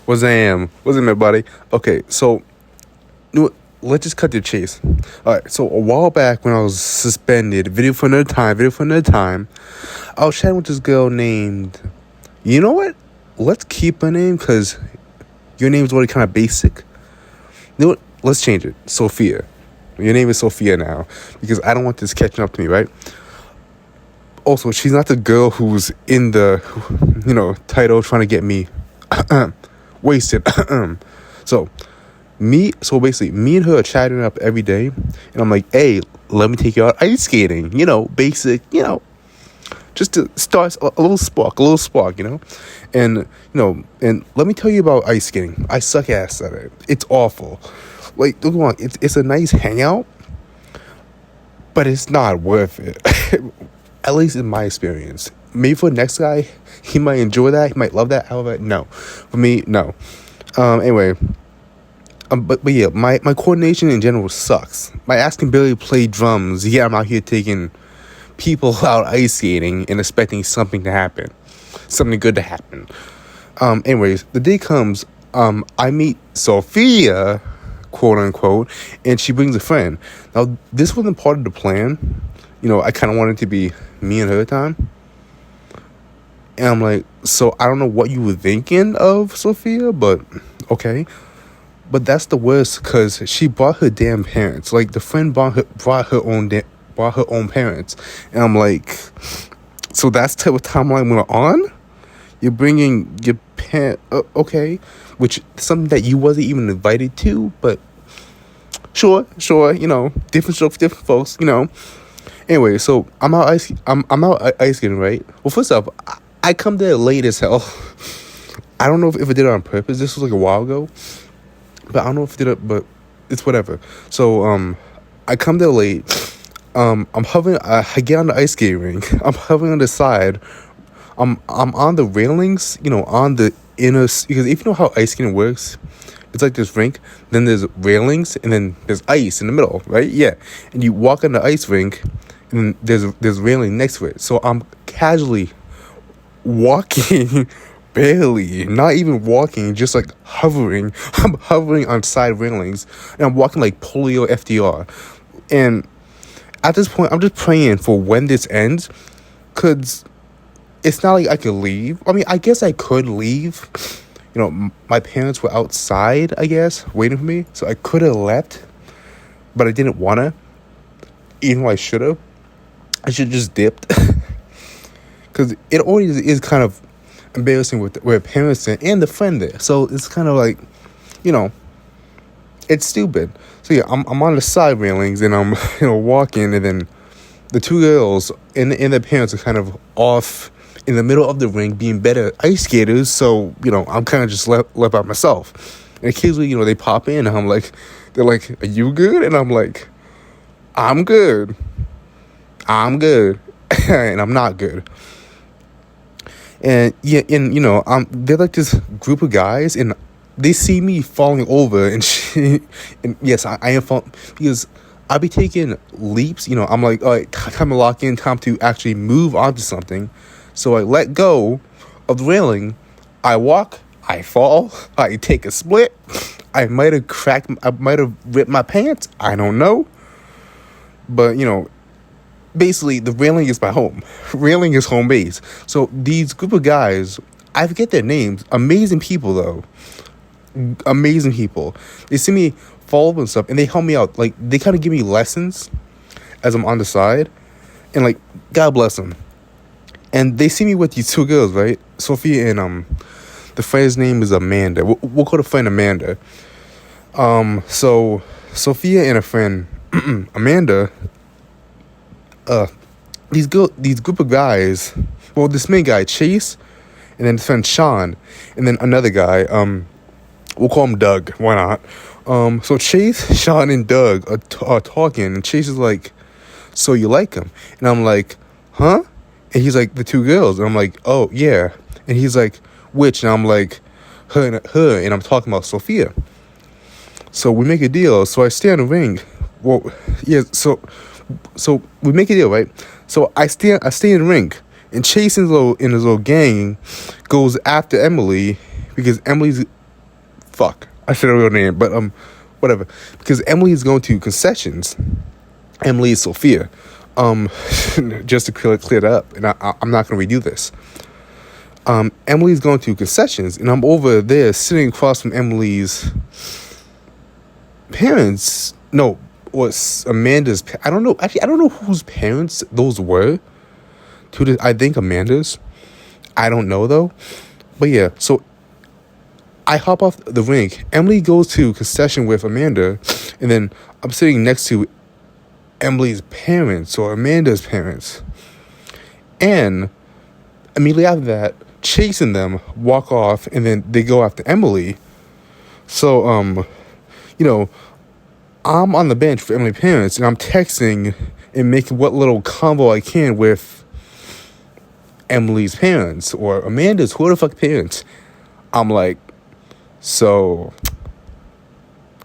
What's What's my buddy? Okay, so you know what? Let's just cut the chase. All right, so a while back when I was suspended, video for another time, I was chatting with this girl named. You know what? Let's keep her name because your name's already kind of basic. You know what? Let's change it. Sophia. Your name is Sophia now because I don't want this catching up to me, right? Also, she's not the girl who's in the, title trying to get me wasted. So basically, me and her are chatting up every day, and I'm like, hey, let me take you out ice skating. Basic, just to start a little spark, and and let me tell you about ice skating. I suck ass at it. It's awful. Like, don't get me wrong, it's a nice hangout, but it's not worth it. At least in my experience. Maybe for the next guy, he might enjoy that. He might love that. However, no. For me, no. Anyway. But yeah, my coordination in general sucks. My ass can barely play drums. Yeah, I'm out here taking people out ice skating and expecting something to happen. Something good to happen. Anyways, the day comes, I meet Sophia, quote unquote, and she brings a friend. Now, this wasn't part of the plan. I kind of wanted it to be me and her time. And I'm like, so I don't know what you were thinking of, Sophia, but okay. But that's the worst because she brought her damn parents. Like, the friend brought her own parents. And I'm like, so that's the type of timeline we're on? You're bringing your parents, okay. Which, something that you wasn't even invited to, but sure, different strokes, different folks, Anyway, so I'm out ice skating, right? Well, first off, I come there late as hell. I don't know if I did it on purpose. This was like a while ago, but I don't know if I did it. But it's whatever. So I come there late. I'm hovering. I get on the ice skating rink. I'm hovering on the side. I'm on the railings. On the inner, because if you know how ice skating works, it's like this rink, then there's railings, and then there's ice in the middle, right? Yeah, and you walk on the ice rink, and there's railing next to it. So I'm casually walking, barely, not even walking, just like hovering. I'm hovering on side railings, and I'm walking like polio FDR. And at this point, I'm just praying for when this ends, because it's not like I could leave. I mean, I guess I could leave. My parents were outside, I guess, waiting for me. So I could have left, but I didn't want to, even though I should have. I should have just dipped. Because it already is kind of embarrassing with parents and the friend there. So it's kind of like, it's stupid. So yeah, I'm on the side railings and I'm, walking, and then the two girls and their parents are kind of off in the middle of the rink being better ice skaters. So, I'm kind of just left by myself. And occasionally, they pop in and they're like, are you good? And I'm like, I'm good. And I'm not good. And yeah, and they're like this group of guys, and they see me falling over, and yes, I am falling, because I'll be taking leaps. I'm like, all right, time to lock in, time to actually move onto something. So I let go of the railing. I walk, I fall, I take a split. I might have ripped my pants. I don't know. But, basically, the railing is my home. Railing is home base. So these group of guys, I forget their names. Amazing people, though. Amazing people. They see me fall over and stuff, and they help me out. Like, they kind of give me lessons as I'm on the side. And, like, God bless them. And they see me with these two girls, right? Sophia and the friend's name is Amanda. We'll call the friend Amanda. So Sophia and a friend Amanda. These group of guys. Well, this main guy Chase, and then his friend Sean, and then another guy. We'll call him Doug. Why not? So Chase, Sean, and Doug are talking, and Chase is like, "So you like him?" And I'm like, "Huh?" And he's like, "The two girls." And I'm like, "Oh, yeah." And he's like, "Which?" And I'm like, her, and I'm talking about Sophia. So we make a deal. So I stay in the ring. Well, yeah, so we make a deal, right? So I stay in the ring. And Chase in his little gang goes after Emily, because Emily's Fuck, I said her real name, but whatever. Because Emily is going to concessions. Emily is Sophia. Just to clear it up, and I'm not going to redo this. Emily's going to concessions, and I'm over there sitting across from Emily's parents. No, was Amanda's. I don't know. Actually, I don't know whose parents those were. I think Amanda's. I don't know though. But yeah, so I hop off the rink. Emily goes to concession with Amanda, and then I'm sitting next to Emily's parents or Amanda's parents. And immediately after that, Chase and them walk off, and then they go after Emily. So, I'm on the bench for Emily's parents, and I'm texting and making what little convo I can with Emily's parents or Amanda's, who the fuck parents. I'm like, so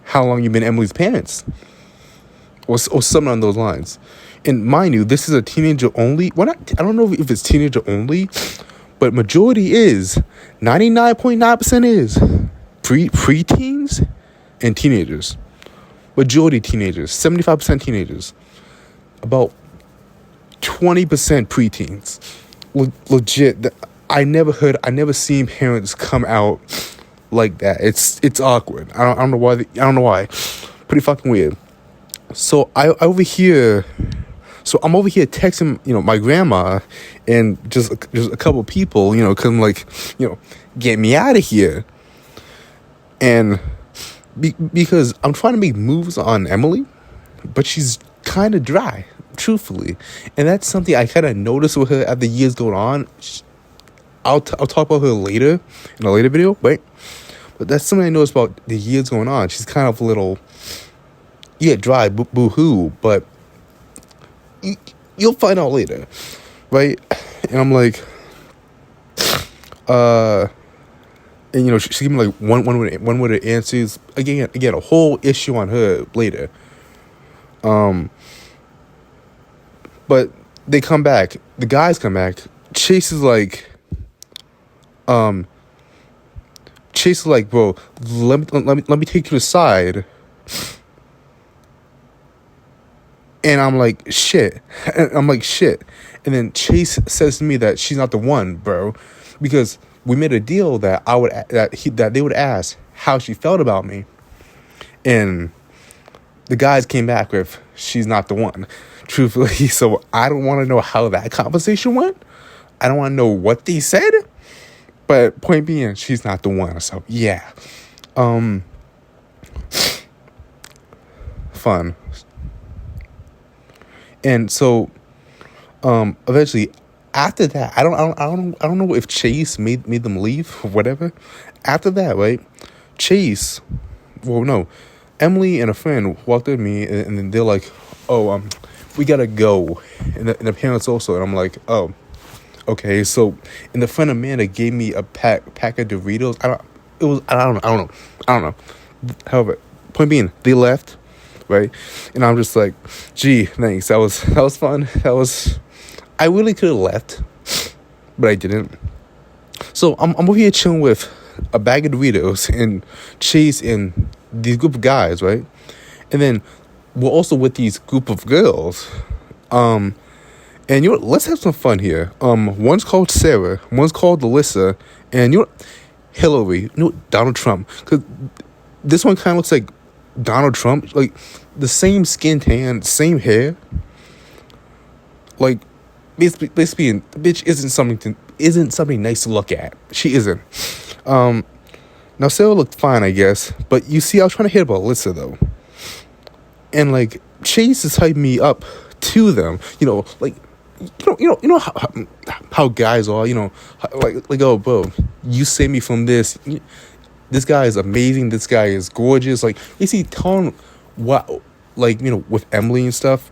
how long you been Emily's parents? Or something on those lines. And mind you, this is a teenager only. Well, I don't know if it's teenager only, but majority is 99.9% is preteens and teenagers. Majority teenagers, 75% teenagers, about 20% preteens. Legit, I never seen parents come out like that. It's awkward. I don't know why. I don't know why. Pretty fucking weird. So I'm over here texting, my grandma and just a couple people, come like, get me out of here. And because I'm trying to make moves on Emily, but she's kind of dry, truthfully. And that's something I kind of noticed with her as the years go on. I'll talk about her later, in a later video, right? But that's something I noticed about the years going on. She's kind of a little, dry, boo-hoo, but you'll find out later, right? And I'm like, and she gave me like one word of answers. Again, a whole issue on her later. But they come back. The guys come back. Chase is like, bro, let me take you aside. And I'm like, shit. And then Chase says to me that she's not the one, bro, because we made a deal that they would ask how she felt about me, and the guys came back with she's not the one, truthfully. So I don't want to know how that conversation went. I don't want to know what they said, but point being, she's not the one. So yeah, fun. And so, eventually, after that, I don't know if Chase made them leave or whatever. After that, right? Emily and a friend walked with me, and then they're like, "Oh, we gotta go," and the parents also, and I'm like, "Oh, okay." So, and the friend Amanda gave me a pack of Doritos. I don't know. However, point being, they left. Right, and I'm just like, gee, thanks. That was fun. I really could have left, but I didn't. So I'm over here chilling with a bag of Doritos and Chase and these group of guys, right? And then we're also with these group of girls. And let's have some fun here. One's called Sarah, one's called Alyssa, and Hillary. Donald Trump. Because this one kind of looks like Donald Trump, like the same skin tone, same hair. Like basically, the bitch isn't something nice to look at. She isn't. Now Sarah looked fine, I guess, but you see, I was trying to hit about Alyssa though, and like Chase is hyping me up to them. How guys are. Like oh, bro, you saved me from this. This guy is amazing. This guy is gorgeous. Like, you see, telling what, with Emily and stuff,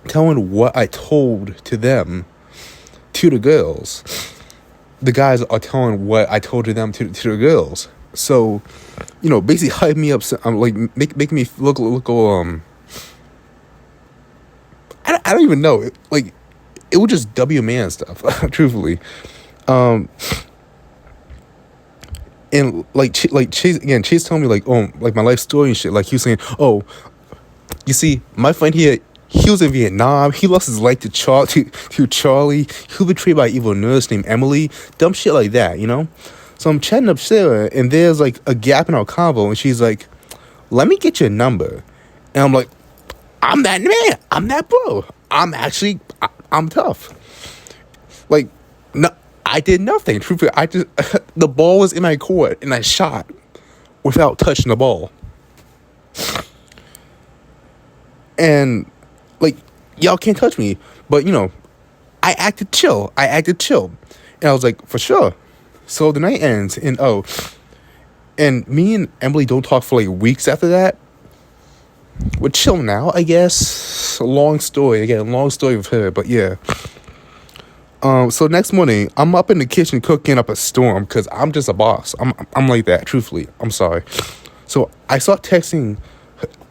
telling what I told to them, to the girls. The guys are telling what I told to them to the girls. So, basically hype me up. Make me look I don't even know. It was just W man stuff, truthfully. And like Chase again, Chase telling me like, oh, like my life story and shit. Like he was saying, oh, you see, my friend here, he was in Vietnam. He lost his life to Charlie. He was betrayed by an evil nurse named Emily. Dumb shit like that, you know. So I'm chatting up Sarah, and there's like a gap in our convo, and she's like, "Let me get your number." And I'm like, "I'm that man. I'm that bro. I'm tough." Like, no, I did nothing. Truthfully, I just the ball was in my court, and I shot without touching the ball. And like, y'all can't touch me, but you know, I acted chill. And I was like, for sure. So the night ends, and me and Emily don't talk for like weeks after that. We're chill now, I guess. Long story with her, but yeah. So next morning, I'm up in the kitchen cooking up a storm because I'm just a boss. I'm like that. Truthfully, I'm sorry. So I start texting.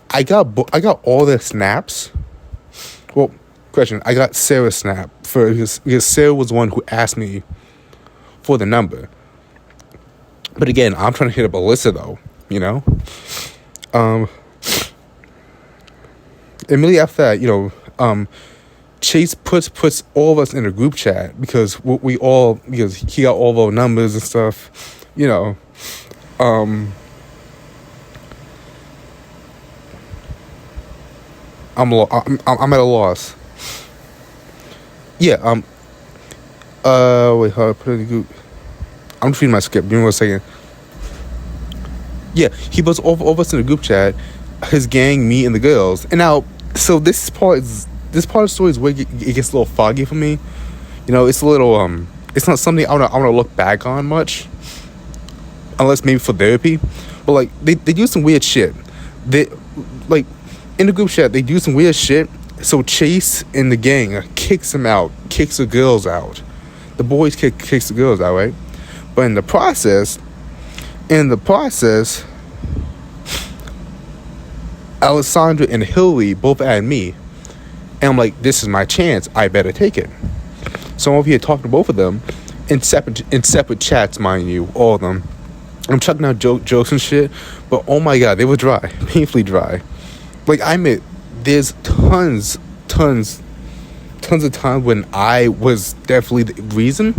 I got all their snaps. Well, question. I got Sarah's snap because Sarah was the one who asked me for the number. But again, I'm trying to hit up Alyssa though. You know. Immediately after that, you know, Chase puts all of us in a group chat because because he got all of our numbers and stuff, you know. I'm at a loss. Yeah. Wait, how do I put it in the group? I'm just reading my script. Give me 1 second. Yeah, he puts all of us in a group chat. His gang, me, and the girls. And now, so this part of the story is where it gets a little foggy for me. You know, it's a little it's not something I wanna look back on much, unless maybe for therapy. But like they do some weird shit. They like in the group chat they do some weird shit. So Chase and the gang kicks the girls out. The boys kicks the girls out, right? But in the process, Alessandra and Hillary both add me. And I'm like, this is my chance. I better take it. So I'm over here talking to both of them in separate chats, mind you, all of them. I'm chucking out jokes and shit. But oh my God, they were dry. Painfully dry. Like, I admit, there's tons of times when I was definitely the reason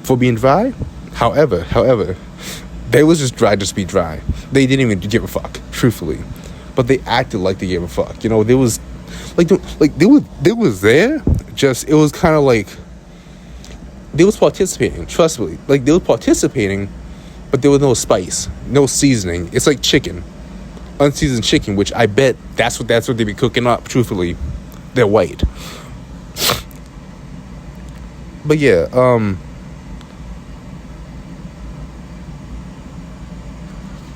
for being dry. However, they was just dry just to be dry. They didn't even give a fuck, truthfully. But they acted like they gave a fuck. You know, they was there. Just it was kind of like they was participating. Trust me, like they was participating, but there was no spice, no seasoning. It's like chicken, unseasoned chicken, which I bet that's what they be cooking up. Truthfully, they're white. But yeah,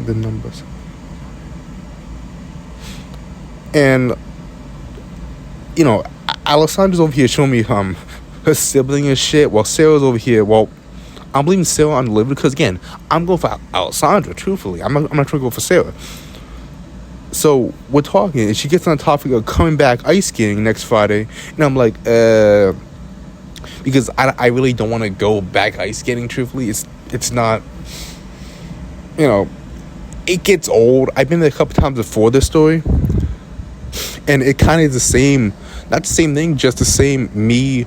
the numbers. And, you know, Alessandra's over here showing me her sibling and shit, while Sarah's over here. Well, I'm leaving Sarah on the liver because, again, I'm going for Alessandra, truthfully. I'm not trying to go for Sarah. So we're talking, and she gets on the topic of coming back ice skating next Friday. And I'm like, because I really don't want to go back ice skating, truthfully. It's not, you know, it gets old. I've been there a couple times before this story. And it kind of is the same, not the same thing, just the same me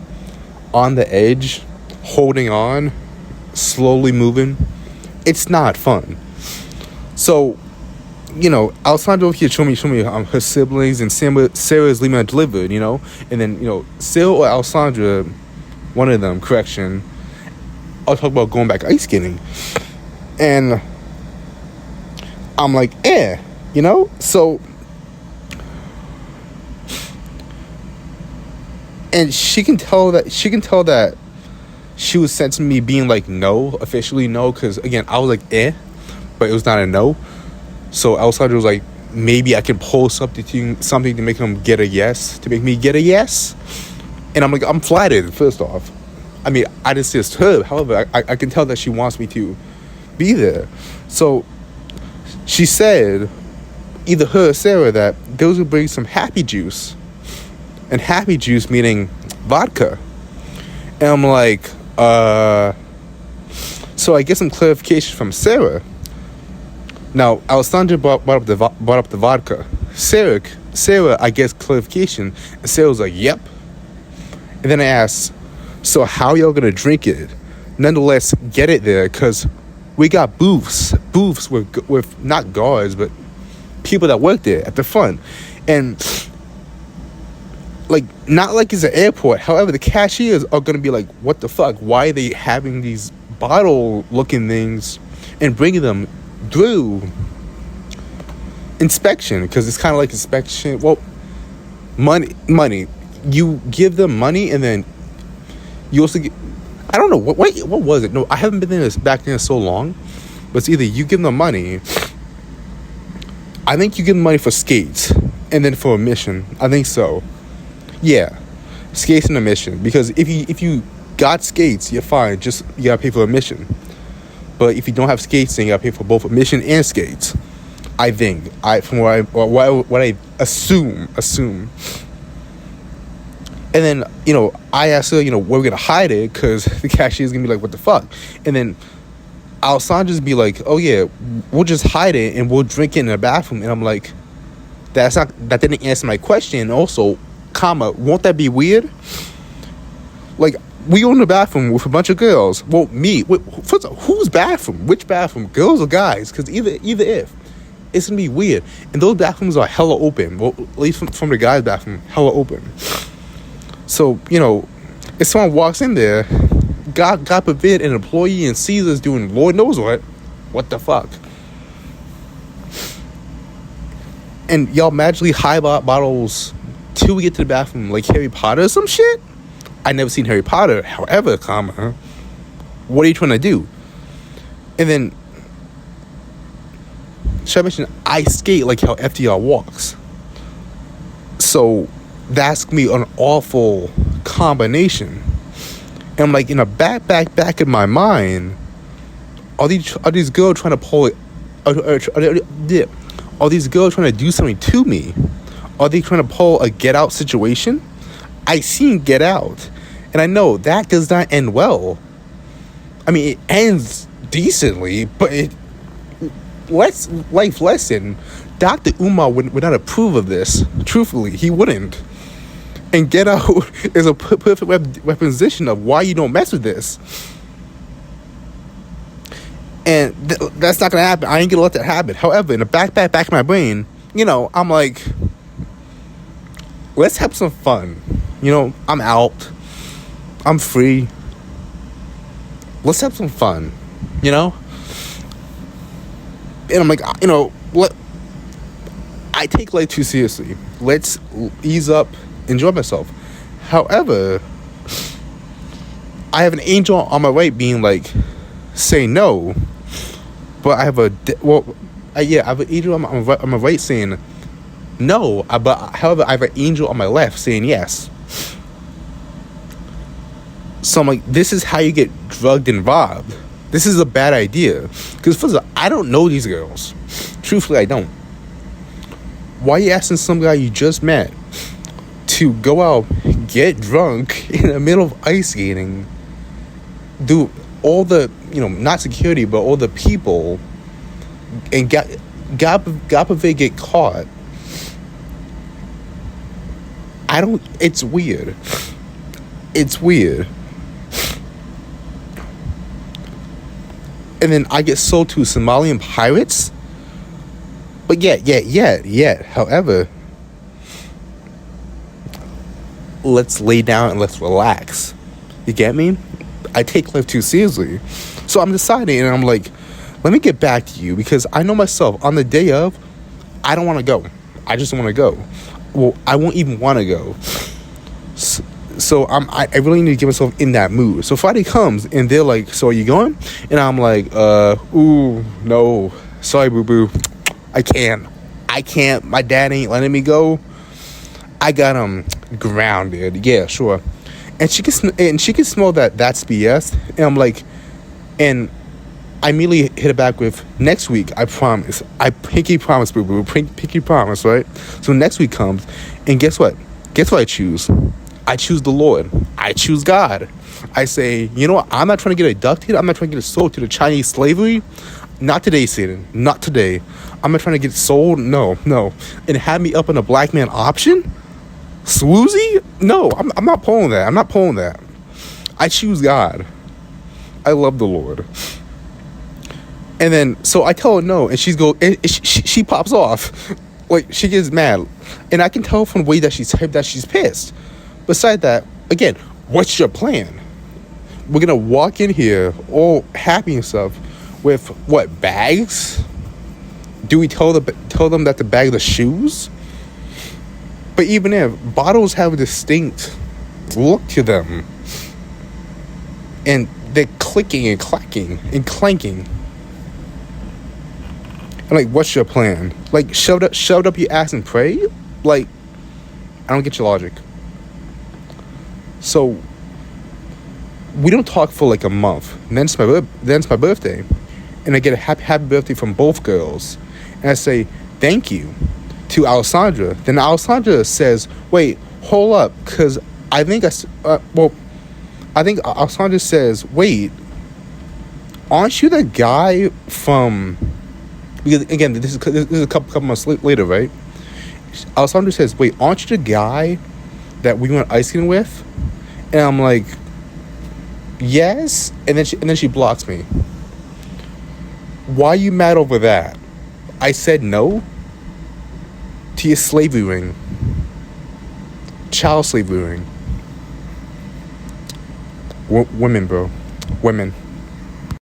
on the edge, holding on, slowly moving. It's not fun. So, you know, Alessandra over here showing me her siblings, and Sarah is leaving undelivered, you know. And then, you know, Sarah or Alessandra, one of them, correction, I'll talk about going back ice skating. And I'm like, you know? So, and she can tell that she was sensing me being like no, officially no, because again I was like but it was not a no. So Alessandra was like, maybe I can pull something to make him get a yes, to make me get a yes. And I'm like, I'm flattered. First off, I mean, I didn't say it's her. However, I can tell that she wants me to be there. So she said, either her or Sarah, that they was gonna bring some happy juice. And happy juice meaning vodka. And I'm like, So I get some clarification from Sarah. Now, Alessandra brought up the vodka. Sarah, I guess clarification, and Sarah was like, "Yep." And then I asked, "So how y'all gonna drink it? Nonetheless, get it there, cause we got booths with not guards, but people that work there at the front, and like not like it's an airport. However, the cashiers are gonna be like, what the fuck? Why are they having these bottle-looking things and bringing them through inspection? Because it's kind of like inspection. Well, money. You give them money, and then you also get. I don't know what was it? No, I haven't been back there so long. But it's either you give them money. I think you give them money for skates, and then for admission. I think so. Yeah, skates and admission. Because if you got skates, you're fine. Just you gotta pay for admission. But if you don't have skates, then you gotta pay for both admission and skates. I think from what I assume. And then I asked her, where we're gonna hide it, because the cashier's gonna be like, what the fuck? And then Alessandra's be like, oh yeah, we'll just hide it and we'll drink it in the bathroom. And I'm like, that didn't answer my question. Also, won't that be weird? Like, we go in the bathroom with a bunch of girls. Well, me. First of all, whose bathroom? Which bathroom? Girls or guys? Because either if. It's going to be weird. And those bathrooms are hella open. Well, at least from the guys' bathroom, hella open. So, if someone walks in there, God forbid, an employee and sees us doing Lord knows what the fuck? And y'all magically hide bottles till we get to the bathroom like Harry Potter or some shit? I never seen Harry Potter. However, what are you trying to do? And then, should I mention, I skate like how FDR walks. So, that's going to be an awful combination. And I'm like, in the back of my mind, are these girls trying to pull it? Are these girls trying to do something to me? Are they trying to pull a Get Out situation? I seen Get Out, and I know that does not end well. I mean, it ends decently, but life lesson. Dr. Umar would not approve of this. Truthfully, he wouldn't. And Get Out is a perfect representation of why you don't mess with this. And that's not going to happen. I ain't going to let that happen. However, in the back of my brain, I'm like, let's have some fun. I'm out. I'm free. Let's have some fun. And I'm like, I take life too seriously. Let's ease up, enjoy myself. However, I have an angel on my right being like, say no. But I have I have an angel on my right saying no. However, I have an angel on my left saying yes. So I'm like, this is how you get drugged and robbed. This is a bad idea. Because first of all, I don't know these girls. Truthfully, I don't. Why are you asking some guy you just met to go out, get drunk in the middle of ice skating, do all the, not security, but all the people, and God forbid get caught? It's weird. It's weird. And then I get sold to Somalian pirates. But yet. However, let's lay down and let's relax. You get me? I take life too seriously. So I'm deciding, and I'm like, let me get back to you, because I know myself, on the day of, I don't want to go. I just don't want to go. Well, I won't even want to go. So I really need to get myself in that mood. So Friday comes, and they're like, so are you going? And I'm like, ooh, no. Sorry, boo-boo. I can't. My dad ain't letting me go. I got grounded. Yeah, sure. And she can smell that's BS. And I'm like, and I immediately hit it back with, next week, I promise. I pinky promise, boo-boo. Pinky promise, right? So next week comes, and guess what? Guess what I choose? I choose the Lord. I choose God. I say, you know what? I'm not trying to get abducted. I'm not trying to get sold to the Chinese slavery. Not today, Satan. Not today. I'm not trying to get sold. No, no. And have me up on a black man option? Swoozy? No, I'm not pulling that. I'm not pulling that. I choose God. I love the Lord. And then, so I tell her no, and she pops off. Like, she gets mad. And I can tell from the way that she's pissed. Beside that, again, what's your plan? We're gonna walk in here all happy and stuff with what, bags? Do we tell them that to bag the shoes? But even if bottles have a distinct look to them, and they're clicking and clacking and clanking, and like, what's your plan? Like, shoved up your ass and pray? Like, I don't get your logic. So we don't talk for like a month. And then it's my birthday, and I get a happy birthday from both girls, and I say thank you to Alessandra. Then Alessandra says, wait, hold up, because I think Alessandra says, wait, aren't you the guy from, because again, this is a couple months later, right? Alessandra says, wait, aren't you the guy that we went ice skating with? And I'm like, yes. And then she blocks me. Why are you mad over that? I said no to your slavery ring. Child slavery ring. Women, bro. Women.